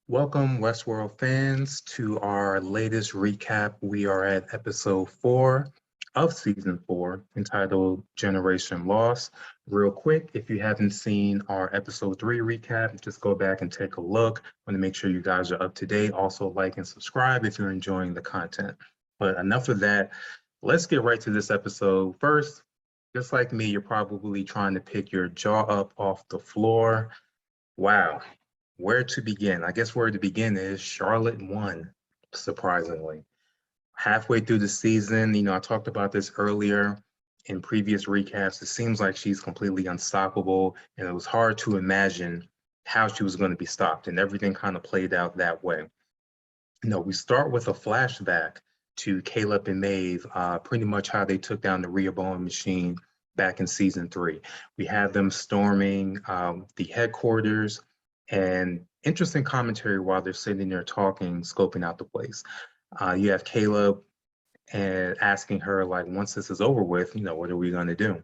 Welcome, Westworld fans, to our latest recap. We are at episode 4 of season 4, entitled Generation Loss. Real quick, if you haven't seen our episode 3 recap, just go back and take a look. I want to make sure you guys are up to date. Also, like and subscribe if you're enjoying the content. But enough of that. Let's get right to this episode. First, just like me, you're probably trying to pick your jaw up off the floor. Wow, where to begin? I guess where to begin is Charlotte won, surprisingly. Halfway through the season, I talked about this earlier in previous recaps. It seems like she's completely unstoppable, and it was hard to imagine how she was going to be stopped, and everything kind of played out that way. We start with a flashback to Caleb and Maeve, pretty much how they took down the Rehoboam machine back in season 3. We have them storming the headquarters, and interesting commentary while they're sitting there talking, scoping out the place. You have Caleb and asking her, like, once this is over with, what are we going to do?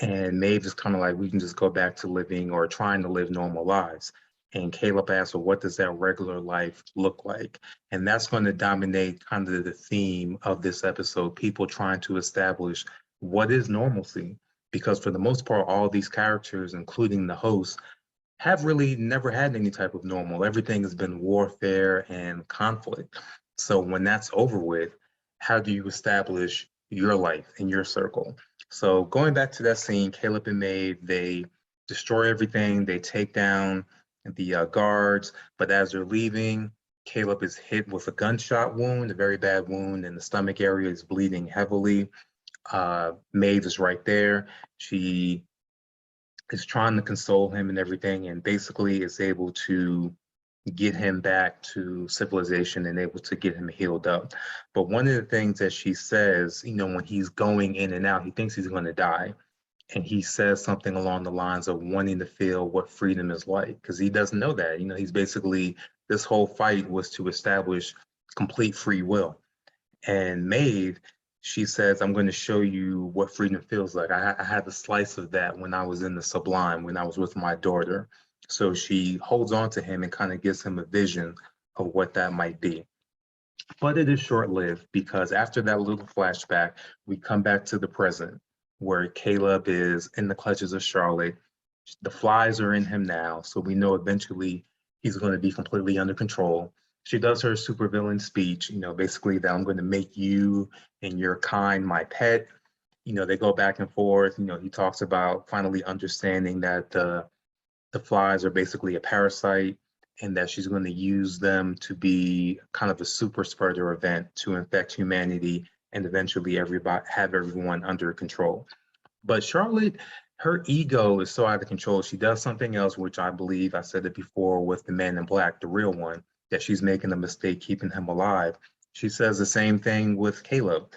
And Maeve is kind of like, we can just go back to living or trying to live normal lives. And Caleb asks, well, what does that regular life look like? And that's going to dominate kind of the theme of this episode, people trying to establish what is normalcy. Because for the most part, all these characters, including the host, have really never had any type of normal. Everything has been warfare and conflict. So when that's over with, how do you establish your life in your circle? So going back to that scene, Caleb and Maeve, they destroy everything. They take down the guards, but as they're leaving, Caleb is hit with a gunshot wound, a very bad wound, and the stomach area is bleeding heavily. Maeve is right there. She is trying to console him and everything, and basically is able to get him back to civilization and able to get him healed up. But one of the things that she says, when he's going in and out, he thinks he's going to die. And he says something along the lines of wanting to feel what freedom is like, because he doesn't know that. He's basically, this whole fight was to establish complete free will. And Maeve, she says, I'm going to show you what freedom feels like. I had a slice of that when I was in the Sublime, when I was with my daughter. So she holds on to him and kind of gives him a vision of what that might be. But it is short-lived, because after that little flashback, we come back to the present, where Caleb is in the clutches of Charlotte. The flies are in him now, so we know eventually he's going to be completely under control. She does her supervillain speech, basically that I'm going to make you and your kind my pet. They go back and forth. He talks about finally understanding that the flies are basically a parasite, and that she's going to use them to be kind of a super spreader event to infect humanity and eventually have everyone under control. But Charlotte, her ego is so out of control. She does something else, which I believe, I said it before with the Man in Black, the real one, that she's making a mistake keeping him alive. She says the same thing with Caleb.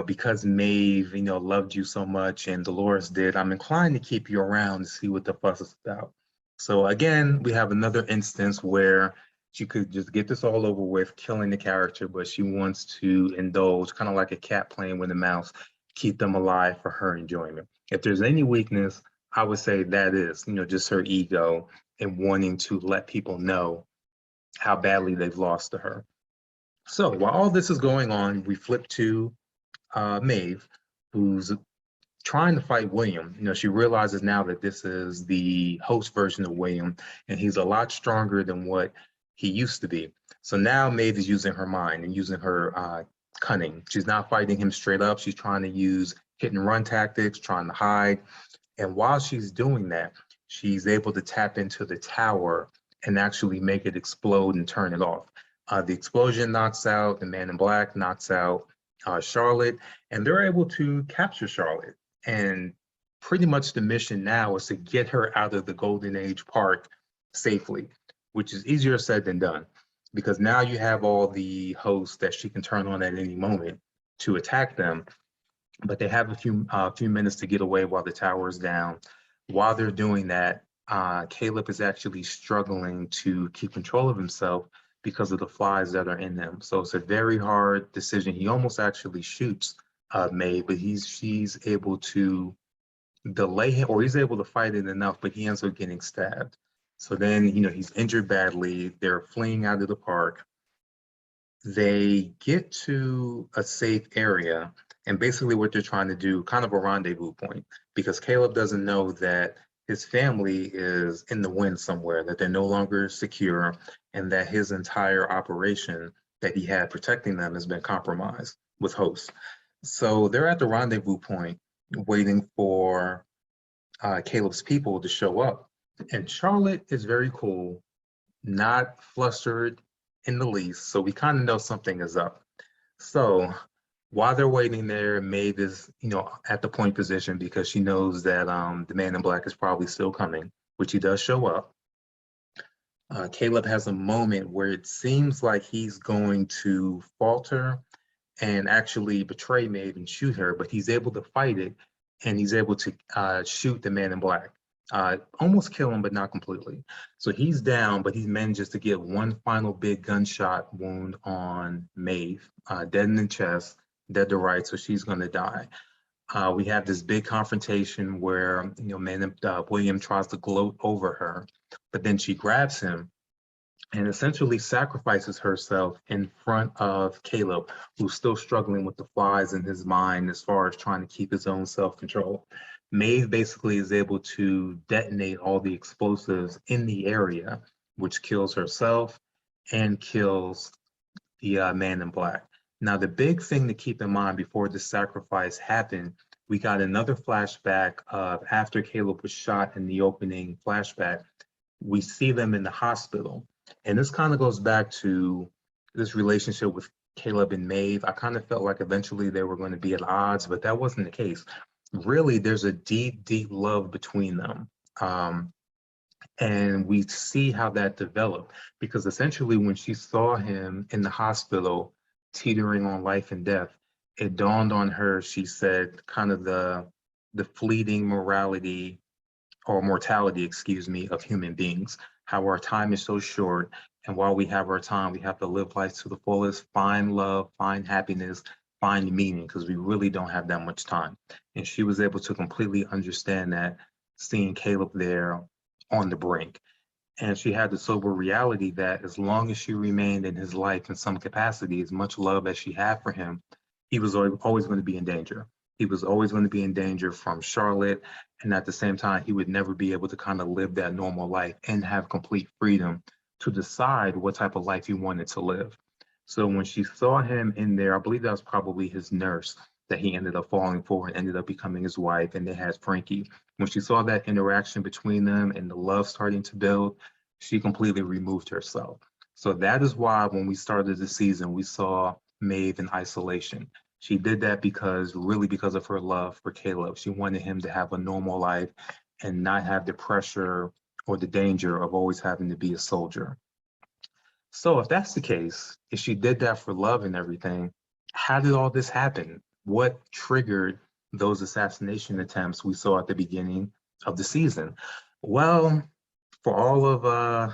Because Maeve, loved you so much and Dolores did, I'm inclined to keep you around to see what the fuss is about. So again, we have another instance where she could just get this all over with, killing the character, but she wants to indulge, kind of like a cat playing with a mouse, keep them alive for her enjoyment. If there's any weakness, I would say that is, just her ego and wanting to let people know how badly they've lost to her. So while all this is going on, we flip to Maeve, who's trying to fight William. She realizes now that this is the host version of William, and he's a lot stronger than what he used to be. So now Maeve is using her mind and using her cunning. She's not fighting him straight up. She's trying to use hit and run tactics, trying to hide. And while she's doing that, she's able to tap into the tower and actually make it explode and turn it off. The explosion knocks out the Man in Black, knocks out Charlotte, and they're able to capture Charlotte. And pretty much the mission now is to get her out of the Golden Age Park safely, which is easier said than done, because now you have all the hosts that she can turn on at any moment to attack them. But they have a few minutes to get away while the tower is down. While they're doing that, Caleb is actually struggling to keep control of himself because of the flies that are in him. So it's a very hard decision. He almost actually shoots Maeve, but she's able to delay him, or he's able to fight it enough, but he ends up getting stabbed. So then, he's injured badly. They're fleeing out of the park. They get to a safe area, and basically what they're trying to do, kind of a rendezvous point, because Caleb doesn't know that his family is in the wind somewhere, that they're no longer secure, and that his entire operation that he had protecting them has been compromised with hosts. So they're at the rendezvous point waiting for Caleb's people to show up. And Charlotte is very cool, not flustered in the least. So we kind of know something is up. So while they're waiting there, Maeve is, at the point position because she knows that the man in black is probably still coming, which he does show up. Caleb has a moment where it seems like he's going to falter and actually betray Maeve and shoot her, but he's able to fight it, and he's able to shoot the man in black. Almost kill him, but not completely. So he's down, but he manages to get one final big gunshot wound on Maeve, dead in the chest, dead to right, so she's gonna die. We have this big confrontation where, William tries to gloat over her, but then she grabs him and essentially sacrifices herself in front of Caleb, who's still struggling with the flies in his mind as far as trying to keep his own self-control. Maeve basically is able to detonate all the explosives in the area, which kills herself and kills the man in black. Now, the big thing to keep in mind before the sacrifice happened, we got another flashback of after Caleb was shot in the opening flashback, we see them in the hospital. And this kind of goes back to this relationship with Caleb and Maeve. I kind of felt like eventually they were going to be at odds, but that wasn't the case. Really, there's a deep, deep love between them. And we see how that developed because essentially when she saw him in the hospital teetering on life and death, it dawned on her, she said, kind of the fleeting morality or mortality, excuse me, of human beings, how our time is so short. And while we have our time, we have to live life to the fullest, find love, find happiness, find meaning, because we really don't have that much time. And she was able to completely understand that, seeing Caleb there on the brink. And she had the sober reality that as long as she remained in his life in some capacity, as much love as she had for him, he was always going to be in danger. He was always going to be in danger from Charlotte. And at the same time, he would never be able to kind of live that normal life and have complete freedom to decide what type of life he wanted to live. So when she saw him in there, I believe that was probably his nurse that he ended up falling for and ended up becoming his wife, and they had Frankie. When she saw that interaction between them and the love starting to build, she completely removed herself. So that is why when we started the season, we saw Maeve in isolation. She did that really because of her love for Caleb. She wanted him to have a normal life and not have the pressure or the danger of always having to be a soldier. So if that's the case, if she did that for love and everything, how did all this happen? What triggered those assassination attempts we saw at the beginning of the season? Well, for all of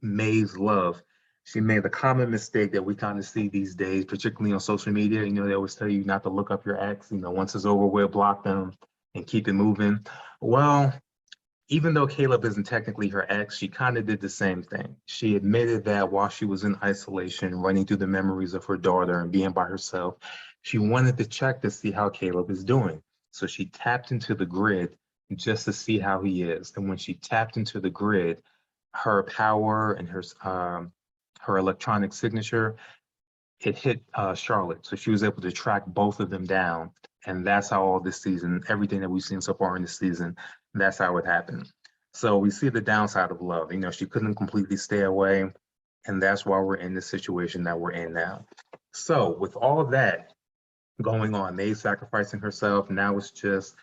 Maeve's love, she made the common mistake that we kind of see these days, particularly on social media. They always tell you not to look up your ex, once it's over with, block them and keep it moving. Well, even though Caleb isn't technically her ex, she kind of did the same thing. She admitted that while she was in isolation, running through the memories of her daughter and being by herself, she wanted to check to see how Caleb is doing. So she tapped into the grid just to see how he is. And when she tapped into the grid, her power and her electronic signature, it hit Charlotte. So she was able to track both of them down. And that's how all this season, everything that we've seen so far in this season, that's how it happened. So we see the downside of love. She couldn't completely stay away. And that's why we're in the situation that we're in now. So with all of that going on, Maeve sacrificing herself, now it's just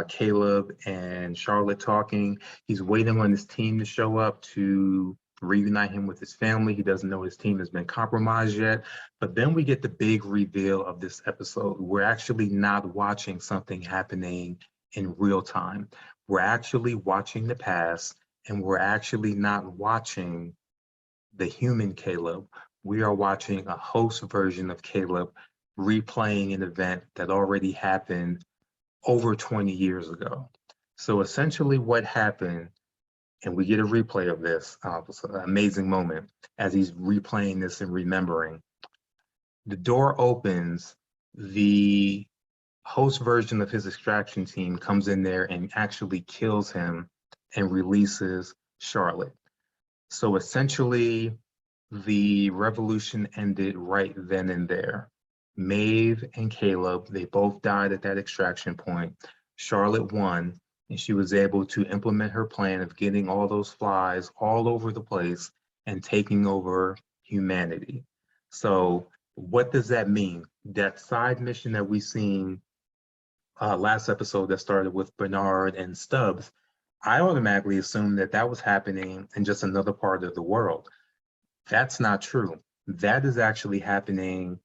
Caleb and Charlotte talking. He's waiting on his team to show up to reunite him with his family. He doesn't know his team has been compromised yet. But then we get the big reveal of this episode. We're actually not watching something happening in real time. We're actually watching the past, and we're actually not watching the human Caleb. We are watching a host version of Caleb replaying an event that already happened over 20 years ago. So essentially what happened And we get a replay of this. It's an amazing moment as he's replaying this and remembering. The door opens, the host version of his extraction team comes in there and actually kills him and releases Charlotte. So essentially, the revolution ended right then and there. Maeve and Caleb, they both died at that extraction point. Charlotte won, and she was able to implement her plan of getting all those flies all over the place and taking over humanity. So what does that mean? That side mission that we seen last episode that started with Bernard and Stubbs, I automatically assumed that that was happening in just another part of the world. That's not true. That is actually happening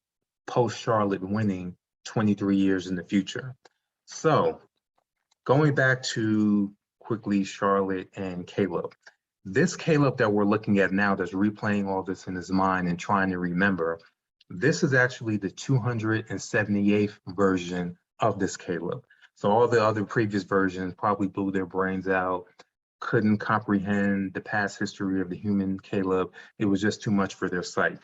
post Charlotte winning 23 years in the future. So going back to quickly Charlotte and Caleb, this Caleb that we're looking at now that's replaying all this in his mind and trying to remember, this is actually the 278th version of this Caleb. So all the other previous versions probably blew their brains out, couldn't comprehend the past history of the human Caleb. It was just too much for their sight.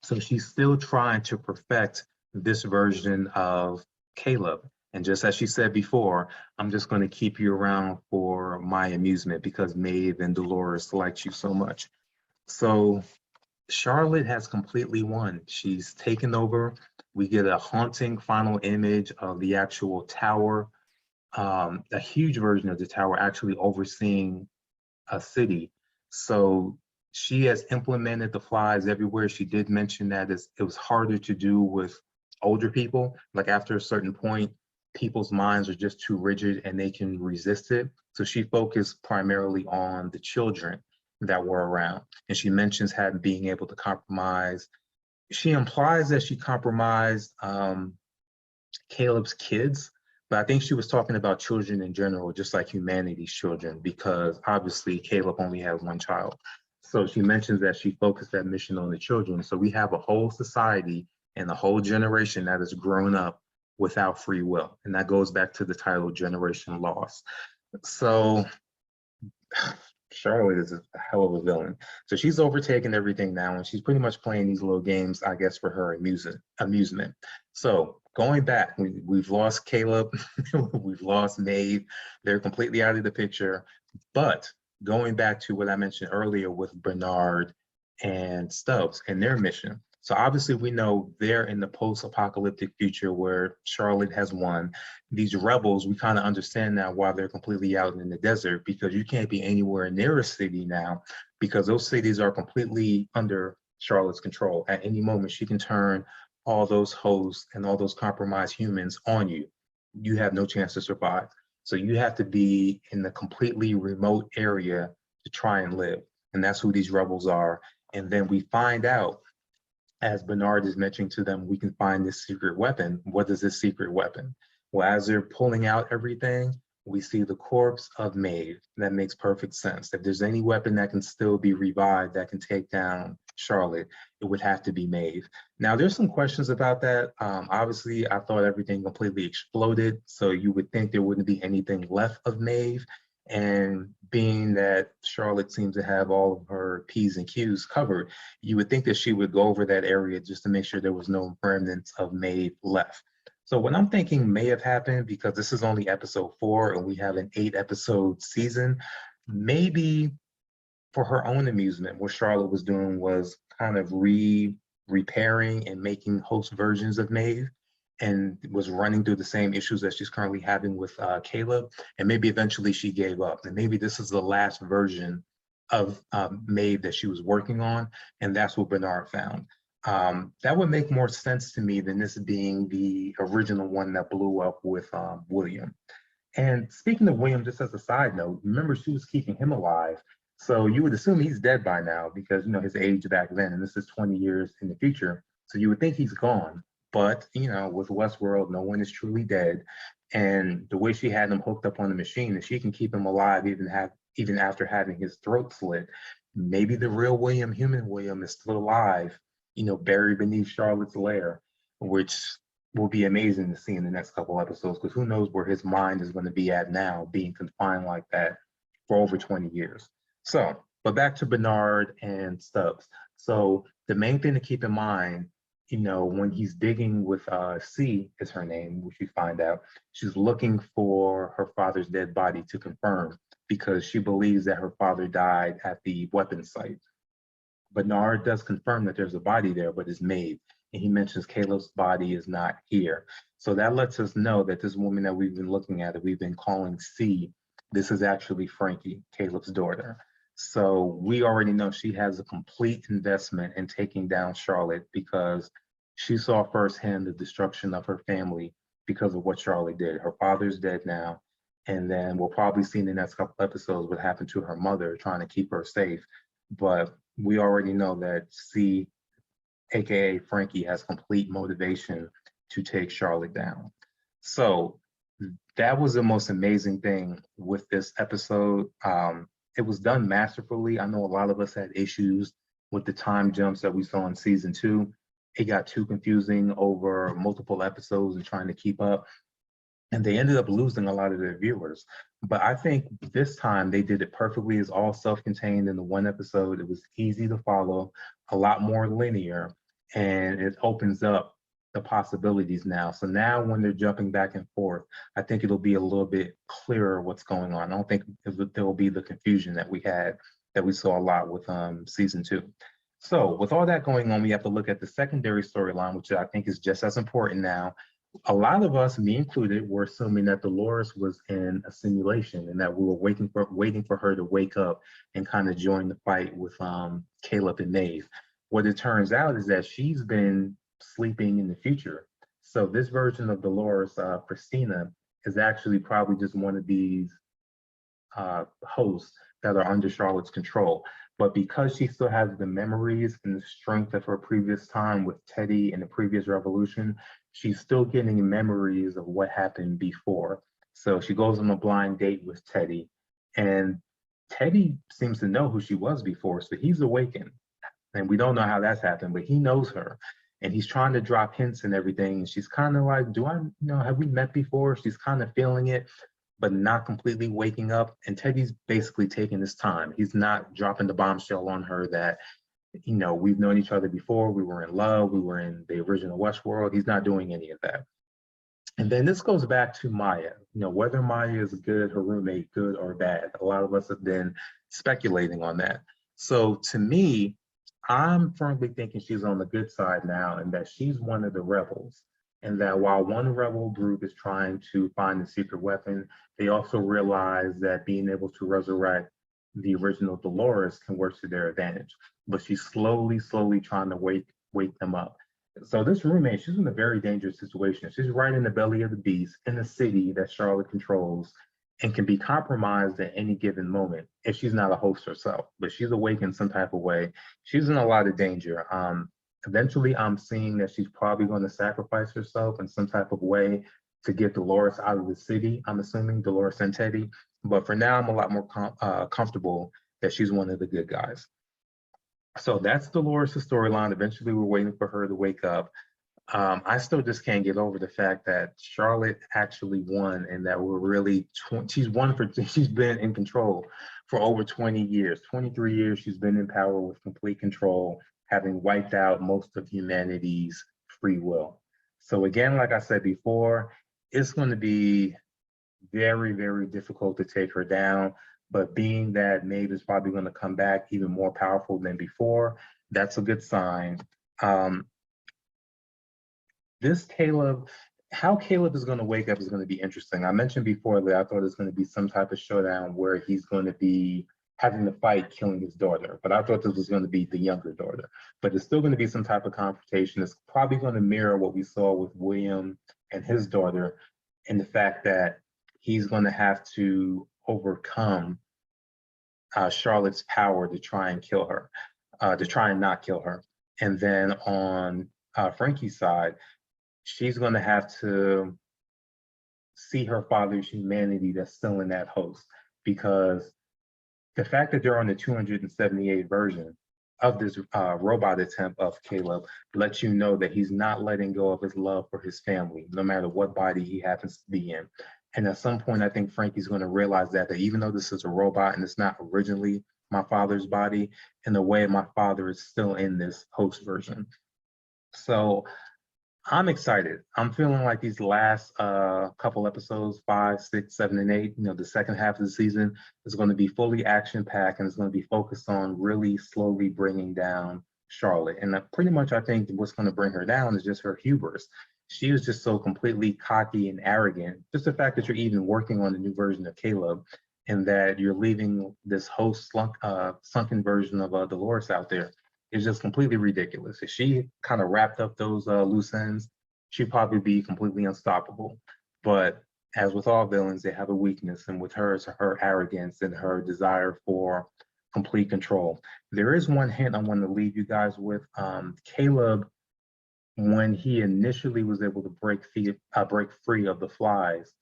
So she's still trying to perfect this version of Caleb. And just as she said before, I'm just going to keep you around for my amusement because Maeve and Dolores liked you so much. So Charlotte has completely won. She's taken over. We get a haunting final image of the actual tower, a huge version of the tower actually overseeing a city. So she has implemented the flies everywhere. She did mention that it was harder to do with older people. Like after a certain point, people's minds are just too rigid and they can resist it. So she focused primarily on the children that were around. And she mentions being able to compromise. She implies that she compromised Caleb's kids, but I think she was talking about children in general, just like humanity's children, because obviously Caleb only has one child. So she mentions that she focused that mission on the children. So we have a whole society and a whole generation that has grown up without free will. And that goes back to the title, Generation Lost. So Charlotte is a hell of a villain. So she's overtaken everything now, and she's pretty much playing these little games, I guess, for her amusement. So going back, we've lost Caleb, we've lost Maeve. They're completely out of the picture. But going back to what I mentioned earlier with Bernard and Stubbs and their mission. So obviously we know they're in the post-apocalyptic future where Charlotte has won. These rebels, we kind of understand now why they're completely out in the desert, because you can't be anywhere near a city now because those cities are completely under Charlotte's control. At any moment, she can turn all those hosts and all those compromised humans on you. You have no chance to survive. So you have to be in the completely remote area to try and live. And that's who these rebels are. And then we find out, as Bernard is mentioning to them, we can find this secret weapon. What is this secret weapon? Well, as they're pulling out everything, we see the corpse of Maeve. That makes perfect sense. If there's any weapon that can still be revived that can take down Charlotte, it would have to be Maeve. Now, there's some questions about that. Obviously, I thought everything completely exploded, so you would think there wouldn't be anything left of Maeve. And being that Charlotte seems to have all of her P's and Q's covered, you would think that she would go over that area just to make sure there was no remnants of Maeve left. So what I'm thinking may have happened, because this is only episode 4 and we have an 8-episode season, maybe for her own amusement, what Charlotte was doing was kind of repairing and making host versions of Maeve, and was running through the same issues that she's currently having with Caleb. And maybe eventually she gave up. And maybe this is the last version of Maeve that she was working on. And that's what Bernard found. That would make more sense to me than this being the original one that blew up with William. And speaking of William, just as a side note, remember she was keeping him alive. So you would assume he's dead by now because, you know, his age back then, and this is 20 years in the future. So you would think he's gone. But, you know, with Westworld, no one is truly dead. And the way she had him hooked up on the machine, and she can keep him alive even after having his throat slit. Maybe the real William, human William, is still alive, you know, buried beneath Charlotte's lair, which will be amazing to see in the next couple episodes, because who knows where his mind is going to be at now, being confined like that for over 20 years. So, but back to Bernard and Stubbs. So the main thing to keep in mind, when he's digging with C is her name, which we find out, she's looking for her father's dead body to confirm because she believes that her father died at the weapons site. Bernard does confirm that there's a body there, but it's Maeve. And he mentions Caleb's body is not here. So that lets us know that this woman that we've been looking at, that we've been calling C, this is actually Frankie, Caleb's daughter. So we already know she has a complete investment in taking down Charlotte because she saw firsthand the destruction of her family because of what Charlotte did. Her father's dead now. And then we'll probably see in the next couple episodes what happened to her mother trying to keep her safe. But we already know that C, aka Frankie, has complete motivation to take Charlotte down. So that was the most amazing thing with this episode. It was done masterfully. I know a lot of us had issues with the time jumps that we saw in season 2. It got too confusing over multiple episodes and trying to keep up. And they ended up losing a lot of their viewers. But I think this time they did it perfectly. It's all self-contained in the one episode. It was easy to follow, a lot more linear, and it opens up the possibilities now. So now when they're jumping back and forth, I think it'll be a little bit clearer what's going on. I don't think there will be the confusion that we had, that we saw a lot with season 2. So with all that going on, we have to look at the secondary storyline, which I think is just as important now. A lot of us, me included, were assuming that Dolores was in a simulation and that we were waiting for her to wake up and kind of join the fight with Caleb and Maeve. What it turns out is that she's been sleeping in the future. So this version of Dolores, Christina, is actually probably just one of these hosts that are under Charlotte's control. But because she still has the memories and the strength of her previous time with Teddy and the previous revolution, she's still getting memories of what happened before. So she goes on a blind date with Teddy, and Teddy seems to know who she was before, so he's awakened. And we don't know how that's happened, but he knows her. And he's trying to drop hints and everything. And she's kind of like, have we met before? She's kind of feeling it, but not completely waking up. And Teddy's basically taking his time. He's not dropping the bombshell on her that, we've known each other before. We were in love. We were in the original Westworld. He's not doing any of that. And then this goes back to Maya, whether Maya is good, her roommate, good or bad. A lot of us have been speculating on that. So to me, I'm firmly thinking she's on the good side now and that she's one of the rebels. And that while one rebel group is trying to find the secret weapon, they also realize that being able to resurrect the original Dolores can work to their advantage. But she's slowly trying to wake them up. So this roommate, she's in a very dangerous situation. She's right in the belly of the beast in a city that Charlotte controls and can be compromised at any given moment if she's not a host herself, but she's awake in some type of way. She's in a lot of danger. Eventually, I'm seeing that she's probably going to sacrifice herself in some type of way to get Dolores out of the city. I'm assuming Dolores and Teddy, but for now, I'm a lot more comfortable that she's one of the good guys. So that's Dolores' storyline. Eventually, we're waiting for her to wake up. I still just can't get over the fact that Charlotte actually won and that we're really, she's been in control for over 20 years. 23 years she's been in power with complete control, having wiped out most of humanity's free will. So again, like I said before, it's going to be very, very difficult to take her down. But being that Maeve is probably going to come back even more powerful than before, that's a good sign. How Caleb is going to wake up is going to be interesting. I mentioned before that I thought it's going to be some type of showdown where he's going to be having the fight killing his daughter, but I thought this was going to be the younger daughter. But it's still going to be some type of confrontation. It's probably going to mirror what we saw with William and his daughter, and the fact that he's going to have to overcome Charlotte's power to try and kill her, to try and not kill her. And then on Frankie's side, she's going to have to see her father's humanity that's still in that host, because the fact that they're on the 278 version of this robot attempt of Caleb lets you know that he's not letting go of his love for his family, no matter what body he happens to be in. And at some point, I think Frankie's going to realize that even though this is a robot and it's not originally my father's body, in a way, my father is still in this host version. So I'm excited. I'm feeling like these last couple episodes, 5, 6, 7, and 8, the second half of the season is going to be fully action-packed, and it's going to be focused on really slowly bringing down Charlotte. And pretty much I think what's going to bring her down is just her hubris. She was just so completely cocky and arrogant. Just the fact that you're even working on a new version of Caleb and that you're leaving this whole sunken version of Dolores out there is just completely ridiculous. If she kind of wrapped up those loose ends, she'd probably be completely unstoppable. But as with all villains, they have a weakness, and with her, it's her arrogance and her desire for complete control. There is one hint I want to leave you guys with. Caleb, when he initially was able to break free of the flies,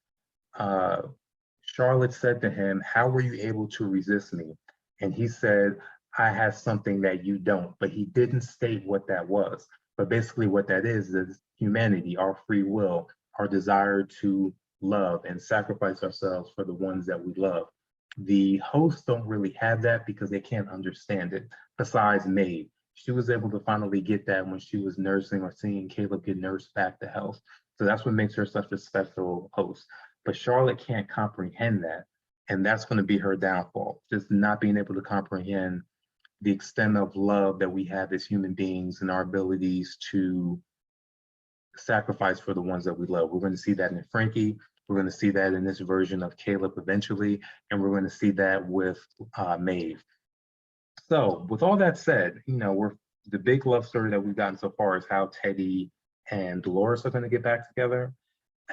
Charlotte said to him, "How were you able to resist me?" And he said, "I have something that you don't," but he didn't state what that was. But basically what that is humanity, our free will, our desire to love and sacrifice ourselves for the ones that we love. The hosts don't really have that because they can't understand it, besides Maeve. She was able to finally get that when she was nursing or seeing Caleb get nursed back to health. So that's what makes her such a special host. But Charlotte can't comprehend that. And that's going to be her downfall, just not being able to comprehend the extent of love that we have as human beings and our abilities to sacrifice for the ones that we love. We're going to see that in Frankie. We're going to see that in this version of Caleb eventually, and we're going to see that with Maeve. So with all that said, the big love story that we've gotten so far is how Teddy and Dolores are going to get back together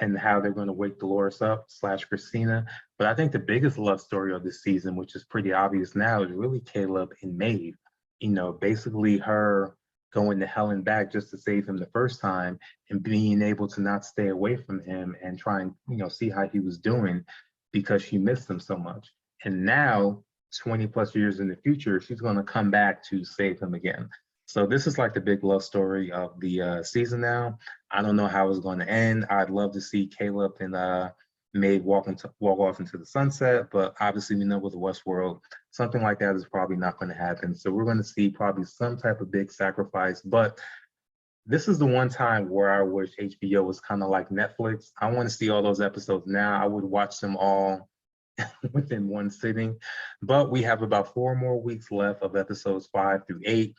and how they're going to wake Dolores up / Christina. But I think the biggest love story of this season, which is pretty obvious now, is really Caleb and Maeve. Basically her going to hell and back just to save him the first time and being able to not stay away from him and try and, see how he was doing because she missed him so much. And now, 20 plus years in the future, she's going to come back to save him again. So this is like the big love story of the season now. I don't know how it's going to end. I'd love to see Caleb and Maeve walk off into the sunset, but obviously we know with Westworld, something like that is probably not going to happen. So we're going to see probably some type of big sacrifice. But this is the one time where I wish HBO was kind of like Netflix. I want to see all those episodes now. I would watch them all within one sitting. But we have about 4 more weeks left of episodes 5 through 8.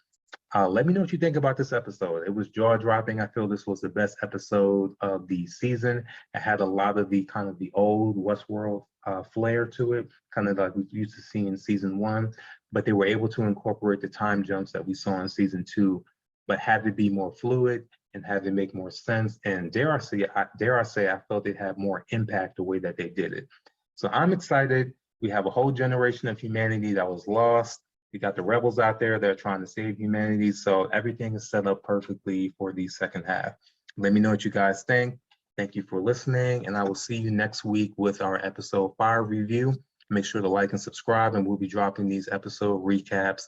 Let me know what you think about this episode. It was jaw-dropping. I feel this was the best episode of the season. It had a lot of the kind of the old Westworld flair to it, kind of like we used to see in season 1, but they were able to incorporate the time jumps that we saw in season 2, but have it be more fluid and have it make more sense. And dare I say, I felt it had more impact the way that they did it. So I'm excited. We have a whole generation of humanity that was lost. We got the rebels out there that are trying to save humanity. So everything is set up perfectly for the second half. Let me know what you guys think. Thank you for listening, and I will see you next week with our episode 5 review. Make sure to like and subscribe, and we'll be dropping these episode recaps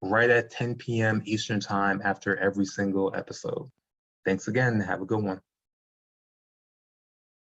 right at 10 p.m. Eastern time after every single episode. Thanks again. Have a good one.